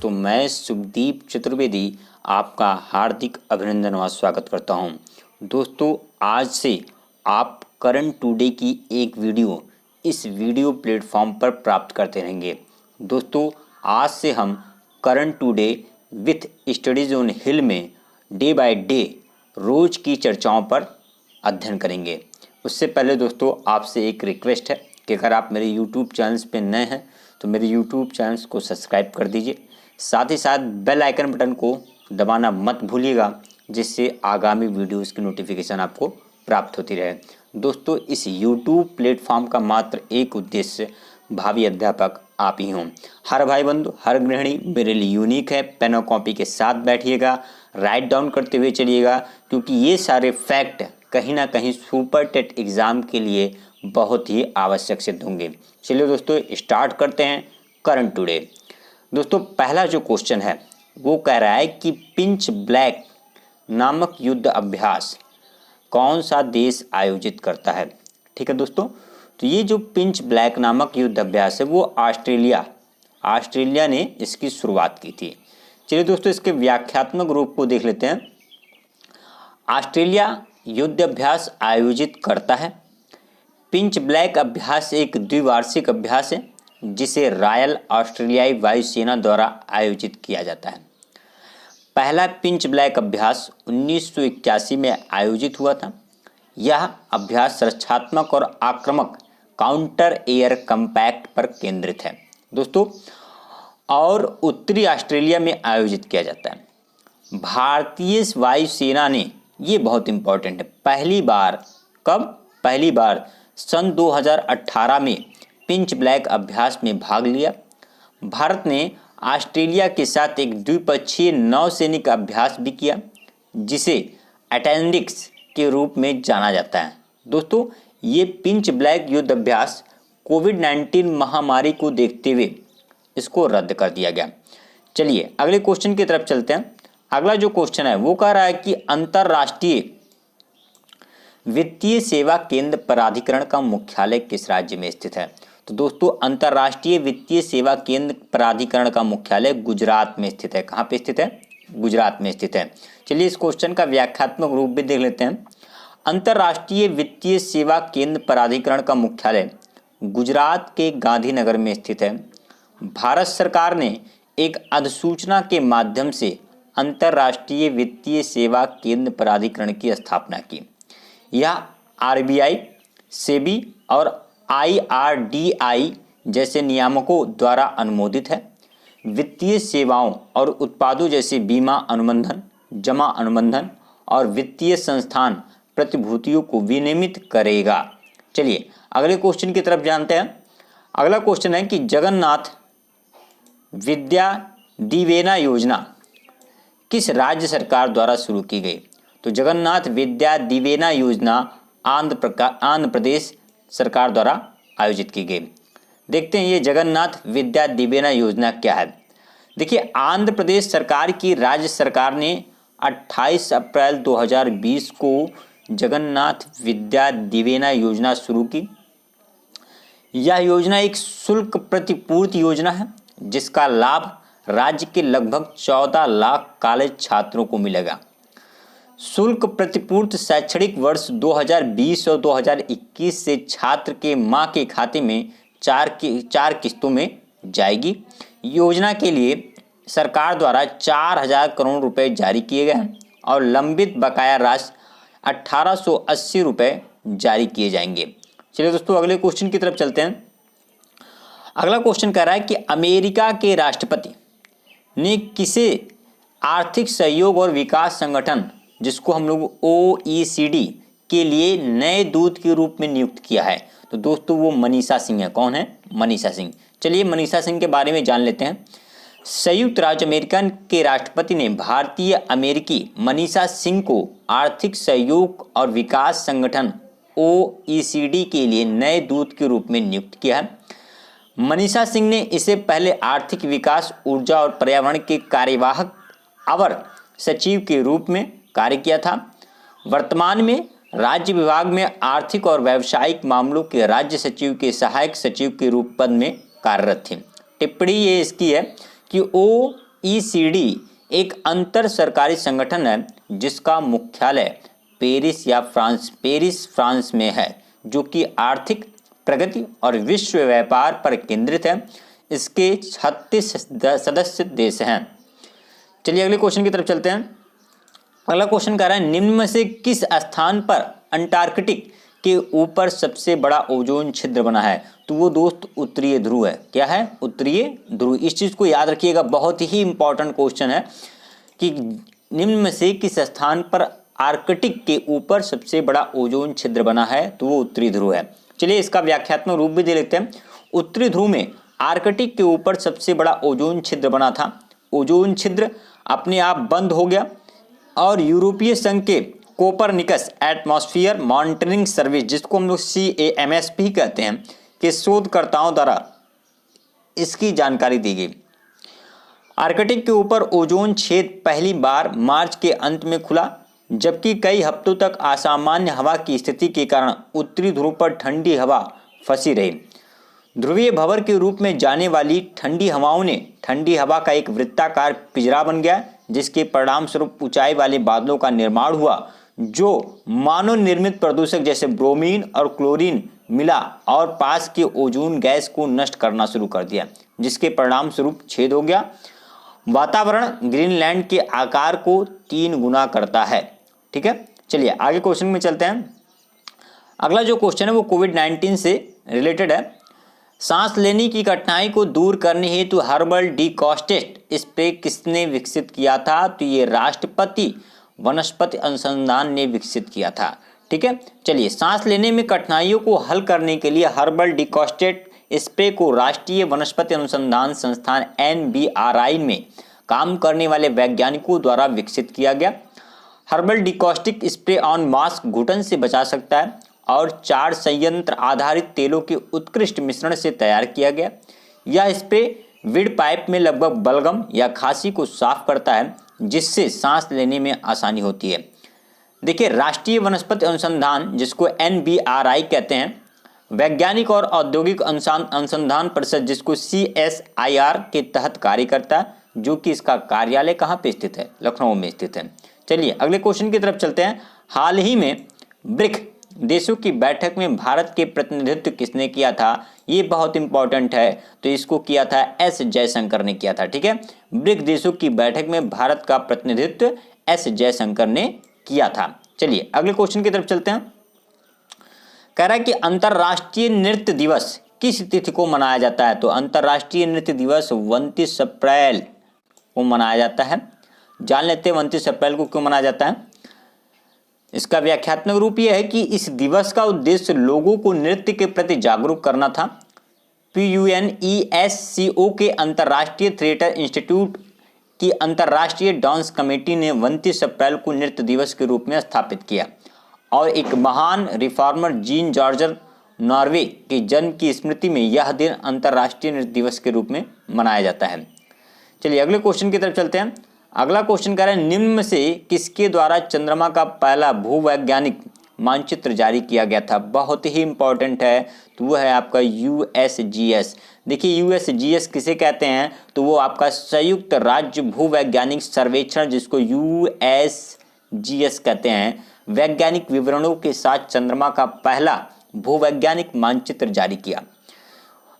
दोस्तों, मैं शुभदीप चतुर्वेदी आपका हार्दिक अभिनंदन व स्वागत करता हूं। दोस्तों, आज से आप करंट टुडे की एक वीडियो इस वीडियो प्लेटफॉर्म पर प्राप्त करते रहेंगे। दोस्तों, आज से हम current today with studies on हिल में डे बाय डे रोज की चर्चाओं पर अध्ययन करेंगे। उससे पहले दोस्तों, आपसे एक रिक्वेस्ट है कि अगर आप मेरे यूट्यूब चैनल्स पे नए हैं तो मेरे यूट्यूब चैनल्स को सब्सक्राइब कर दीजिए। साथ ही साथ बेल आइकन बटन को दबाना मत भूलिएगा, जिससे आगामी वीडियोस की नोटिफिकेशन आपको प्राप्त होती रहे। दोस्तों, इस यूट्यूब प्लेटफॉर्म का मात्र एक उद्देश्य भावी अध्यापक आप ही हों। हर भाई बंधु, हर गृहिणी मेरे लिए यूनिक है। पेन और कॉपी के साथ बैठिएगा, राइट डाउन करते हुए चलिएगा, क्योंकि ये सारे फैक्ट कहीं ना कहीं सुपर टेट एग्ज़ाम के लिए बहुत ही आवश्यक सिद्ध होंगे। चलिए दोस्तों, स्टार्ट करते हैं करंट टुडे। दोस्तों, पहला जो क्वेश्चन है वो कह रहा है कि पिंच ब्लैक नामक युद्ध अभ्यास कौन सा देश आयोजित करता है। ठीक है दोस्तों, तो ये जो पिंच ब्लैक नामक युद्ध अभ्यास है वो ऑस्ट्रेलिया ने इसकी शुरुआत की थी। चलिए दोस्तों, इसके व्याख्यात्मक रूप को देख लेते हैं। ऑस्ट्रेलिया युद्ध अभ्यास आयोजित करता है। पिंच ब्लैक अभ्यास एक द्विवार्षिक अभ्यास है जिसे रॉयल ऑस्ट्रेलियाई वायुसेना द्वारा आयोजित किया जाता है। पहला पिंच ब्लैक अभ्यास 1981 में आयोजित हुआ था। यह अभ्यास रक्षात्मक और आक्रामक काउंटर एयर कम्पैक्ट पर केंद्रित है दोस्तों, और उत्तरी ऑस्ट्रेलिया में आयोजित किया जाता है। भारतीय वायुसेना ने, ये बहुत इंपॉर्टेंट है, पहली बार सन 2018 में पिंच ब्लैक अभ्यास में भाग लिया। भारत ने ऑस्ट्रेलिया के साथ एक द्विपक्षीय नौसैनिक अभ्यास भी किया, जिसे अटेंडिक्स के रूप में जाना जाता है। दोस्तों, ये पिंच ब्लैक युद्ध अभ्यास कोविड-19 महामारी को देखते हुए इसको रद्द कर दिया गया। चलिए अगले क्वेश्चन की तरफ चलते हैं। अगला जो क्वेश्चन है वो कह रहा है कि अंतर्राष्ट्रीय वित्तीय सेवा केंद्र प्राधिकरण का मुख्यालय किस राज्य में स्थित है। तो दोस्तों, अंतर्राष्ट्रीय वित्तीय सेवा केंद्र प्राधिकरण का मुख्यालय गुजरात में स्थित है। कहाँ पे स्थित है? गुजरात में स्थित है। चलिए इस क्वेश्चन का व्याख्यात्मक रूप भी देख लेते हैं। अंतर्राष्ट्रीय वित्तीय सेवा केंद्र प्राधिकरण का मुख्यालय गुजरात के गांधीनगर में स्थित है। भारत सरकार ने एक अधिसूचना के माध्यम से अंतर्राष्ट्रीय वित्तीय सेवा केंद्र प्राधिकरण की स्थापना की। यह आरबीआई, सेबी और आईआरडीआई जैसे नियामकों द्वारा अनुमोदित है। वित्तीय सेवाओं और उत्पादों जैसे बीमा अनुबंधन, जमा अनुबंधन और वित्तीय संस्थान प्रतिभूतियों को विनियमित करेगा। चलिए अगले क्वेश्चन की तरफ जानते हैं। अगला क्वेश्चन है कि जगन्नाथ विद्या दिवेना योजना किस राज्य सरकार द्वारा शुरू की गई। तो जगन्नाथ विद्या दिवेना योजना आंध्र प्रदेश सरकार द्वारा आयोजित की गई। देखते हैं ये जगन्नाथ विद्या दिवेना योजना क्या है। देखिए, आंध्र प्रदेश सरकार की राज्य सरकार ने 28 अप्रैल 2020 को जगन्नाथ विद्या दिवेना योजना शुरू की। यह योजना एक शुल्क प्रतिपूर्ति योजना है जिसका लाभ राज्य के लगभग 14 लाख कॉलेज छात्रों को मिलेगा। शुल्क प्रतिपूर्ति शैक्षणिक वर्ष 2020 और 2021 से छात्र के मां के खाते में चार किस्तों में जाएगी। योजना के लिए सरकार द्वारा 4,000 करोड़ रुपए जारी किए गए हैं और लंबित बकाया राशि 1,880 रुपए जारी किए जाएंगे। चलिए दोस्तों, अगले क्वेश्चन की तरफ चलते हैं। अगला क्वेश्चन कह रहा है कि अमेरिका के राष्ट्रपति ने किसे आर्थिक सहयोग और विकास संगठन, जिसको हम लोग OECD के लिए नए दूत के रूप में नियुक्त किया है। तो दोस्तों, वो मनीषा सिंह है। कौन है? मनीषा सिंह। चलिए मनीषा सिंह के बारे में जान लेते हैं। संयुक्त राज्य अमेरिका के राष्ट्रपति ने भारतीय अमेरिकी मनीषा सिंह को आर्थिक सहयोग और विकास संगठन OECD के लिए नए दूत के रूप में नियुक्त किया है। मनीषा सिंह ने इससे पहले आर्थिक विकास, ऊर्जा और पर्यावरण के कार्यवाहक अवर सचिव के रूप में कार्य किया था। वर्तमान में राज्य विभाग में आर्थिक और व्यावसायिक मामलों के राज्य सचिव के सहायक सचिव के रूप पद में कार्यरत थी। टिप्पणी ये इसकी है कि OECD एक अंतर सरकारी संगठन है जिसका मुख्यालय पेरिस फ्रांस में है, जो कि आर्थिक प्रगति और विश्व व्यापार पर केंद्रित है। इसके 36 सदस्य देश हैं। चलिए अगले क्वेश्चन की तरफ चलते हैं। अगला क्वेश्चन कह रहा है निम्न में से किस स्थान पर अंटार्कटिक के ऊपर सबसे बड़ा ओजोन छिद्र बना है? तो वो दोस्त उत्तरीय ध्रुव है। क्या है? उत्तरीय ध्रुव। इस चीज को याद रखिएगा, बहुत ही इंपॉर्टेंट क्वेश्चन है कि निम्न में से किस स्थान पर आर्कटिक के ऊपर सबसे बड़ा ओजोन छिद्र बना है? तो वो उत्तरी ध्रुव है। चलिए इसका व्याख्यात्मक रूप भी दे लेते हैं। उत्तरी ध्रुव में आर्कटिक के ऊपर सबसे बड़ा ओजोन छिद्र बना था। ओजोन छिद्र अपने आप बंद हो गया और यूरोपीय संघ के कोपरनिकस एटमॉस्फेयर मॉनिटरिंग सर्विस, जिसको हम लोग CAMS भी कहते हैं, के शोधकर्ताओं द्वारा इसकी जानकारी दी गई। आर्कटिक के ऊपर ओजोन छेद पहली बार मार्च के अंत में खुला, जबकि कई हफ्तों तक असामान्य हवा की स्थिति के कारण उत्तरी ध्रुव पर ठंडी हवा फंसी रही। ध्रुवीय भंवर के रूप में जाने वाली ठंडी हवाओं ने ठंडी हवा का एक वृत्ताकार पिंजरा बन गया, जिसके परिणाम स्वरूप ऊंचाई वाले बादलों का निर्माण हुआ, जो मानव निर्मित प्रदूषक जैसे ब्रोमीन और क्लोरीन मिला और पास के ओजोन गैस को नष्ट करना शुरू कर दिया, जिसके परिणाम स्वरूप छेद हो गया। वातावरण ग्रीनलैंड के आकार को 3 गुना करता है। ठीक है, चलिए आगे क्वेश्चन में चलते हैं। अगला जो क्वेश्चन है वो कोविड-19 से रिलेटेड है। सांस लेने की कठिनाई को दूर करने हेतु हर्बल डिकॉस्टेट स्प्रे किसने विकसित किया था? तो ये राष्ट्रपति वनस्पति अनुसंधान ने विकसित किया था। ठीक है, चलिए सांस लेने में कठिनाइयों को हल करने के लिए हर्बल डिकॉस्टेट स्प्रे को राष्ट्रीय वनस्पति अनुसंधान संस्थान NBRI में काम करने वाले वैज्ञानिकों द्वारा विकसित किया गया। हर्बल डिकॉस्टिक स्प्रे ऑन मास्क घुटन से बचा सकता है और 4 संयंत्र आधारित तेलों के उत्कृष्ट मिश्रण से तैयार किया गया। यह स्प्रे विंड पाइप में लगभग बलगम या खांसी को साफ करता है, जिससे सांस लेने में आसानी होती है। देखिए, राष्ट्रीय वनस्पति अनुसंधान, जिसको NBRI कहते हैं, वैज्ञानिक और औद्योगिक अनुसंधान परिषद, जिसको CSIR के तहत कार्य करता है, जो कि इसका कार्यालय कहाँ पे स्थित है? लखनऊ में स्थित है। चलिए अगले क्वेश्चन की तरफ चलते हैं। हाल ही में ब्रिक्स देशों की बैठक में भारत के प्रतिनिधित्व किसने किया था? ये बहुत इंपॉर्टेंट है, तो इसको किया था S जयशंकर ने किया था। ठीक है, ब्रिक्स देशों की बैठक में भारत का प्रतिनिधित्व S जयशंकर ने किया था। चलिए अगले क्वेश्चन की तरफ चलते हैं। कह रहा है कि अंतर्राष्ट्रीय नृत्य दिवस किस तिथि को मनाया जाता है? तो अंतर्राष्ट्रीय नृत्य दिवस 29 अप्रैल को मनाया जाता है। जान लेते हैं 29 अप्रैल को क्यों मनाया जाता है। इसका व्याख्यात्मक रूप यह है कि इस दिवस का उद्देश्य लोगों को नृत्य के प्रति जागरूक करना था। UNESCO के अंतर्राष्ट्रीय थिएटर इंस्टीट्यूट की अंतर्राष्ट्रीय डांस कमेटी ने 29 अप्रैल को नृत्य दिवस के रूप में स्थापित किया और एक महान रिफॉर्मर जीन जॉर्ज नॉर्वे के जन्म की स्मृति में यह दिन अंतर्राष्ट्रीय नृत्य दिवस के रूप में मनाया जाता है। चलिए अगले क्वेश्चन की तरफ चलते हैं। अगला क्वेश्चन कह रहा है निम्न में से किसके द्वारा चंद्रमा का पहला भूवैज्ञानिक मानचित्र जारी किया गया था? बहुत ही इंपॉर्टेंट है, तो वो है आपका USGS। देखिए USGS किसे कहते हैं? तो वो आपका संयुक्त राज्य भूवैज्ञानिक सर्वेक्षण, जिसको USGS कहते हैं, वैज्ञानिक विवरणों के साथ चंद्रमा का पहला भूवैज्ञानिक मानचित्र जारी किया।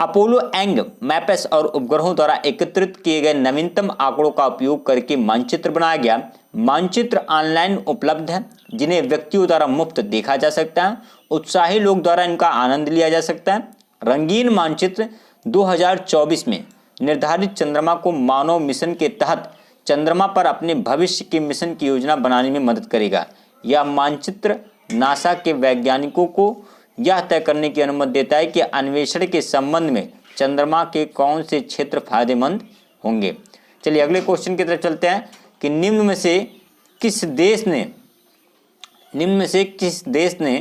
अपोलो एंग मैप्स और उपग्रहों द्वारा एकत्रित किए गए नवीनतम आंकड़ों का उपयोग करके मानचित्र बनाया गया। मानचित्र ऑनलाइन उपलब्ध है, जिन्हें व्यक्तियों द्वारा मुफ्त देखा जा सकता है। उत्साही लोग द्वारा इनका आनंद लिया जा सकता है। रंगीन मानचित्र 2024 में निर्धारित चंद्रमा को मानव मिशन के तहत चंद्रमा पर अपने भविष्य के मिशन की योजना बनाने में मदद करेगा। यह मानचित्र नासा के वैज्ञानिकों को यह तय करने की अनुमति देता है कि अन्वेषण के संबंध में चंद्रमा के कौन से क्षेत्र फायदेमंद होंगे। चलिए अगले क्वेश्चन की तरफ चलते हैं कि निम्न में से किस देश ने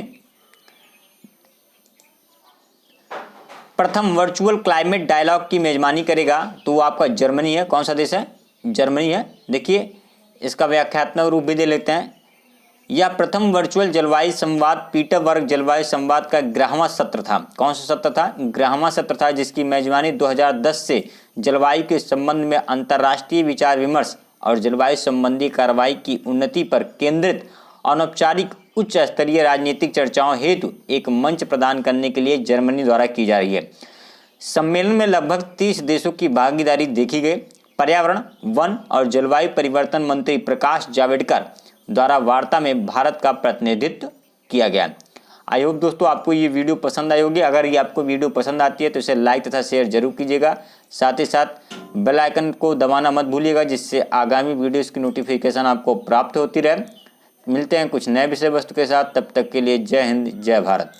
प्रथम वर्चुअल क्लाइमेट डायलॉग की मेजबानी करेगा? तो वो आपका जर्मनी है। कौन सा देश है? जर्मनी है। देखिए इसका व्याख्यात्मक रूप भी दे लेते हैं। यह प्रथम वर्चुअल जलवायु संवाद पीटरबर्ग जलवायु संवाद का 11वां सत्र था। कौन सा सत्र था? 11वां सत्र था, जिसकी मेजबानी 2010 से जलवायु के संबंध में अंतर्राष्ट्रीय विचार विमर्श और जलवायु संबंधी कार्रवाई की उन्नति पर केंद्रित अनौपचारिक उच्च स्तरीय राजनीतिक चर्चाओं हेतु एक मंच प्रदान करने के लिए जर्मनी द्वारा की जा रही है। सम्मेलन में लगभग 30 देशों की भागीदारी देखी गई। पर्यावरण, वन और जलवायु परिवर्तन मंत्री प्रकाश जावड़ेकर द्वारा वार्ता में भारत का प्रतिनिधित्व किया गया। आई होप दोस्तों आपको ये वीडियो पसंद आई होगी। अगर ये आपको वीडियो पसंद आती है तो इसे लाइक तथा शेयर जरूर कीजिएगा। साथ ही साथ बेल आइकन को दबाना मत भूलिएगा, जिससे आगामी वीडियोस की नोटिफिकेशन आपको प्राप्त होती रहे। मिलते हैं कुछ नए विषय वस्तु के साथ, तब तक के लिए जय हिंद, जय भारत।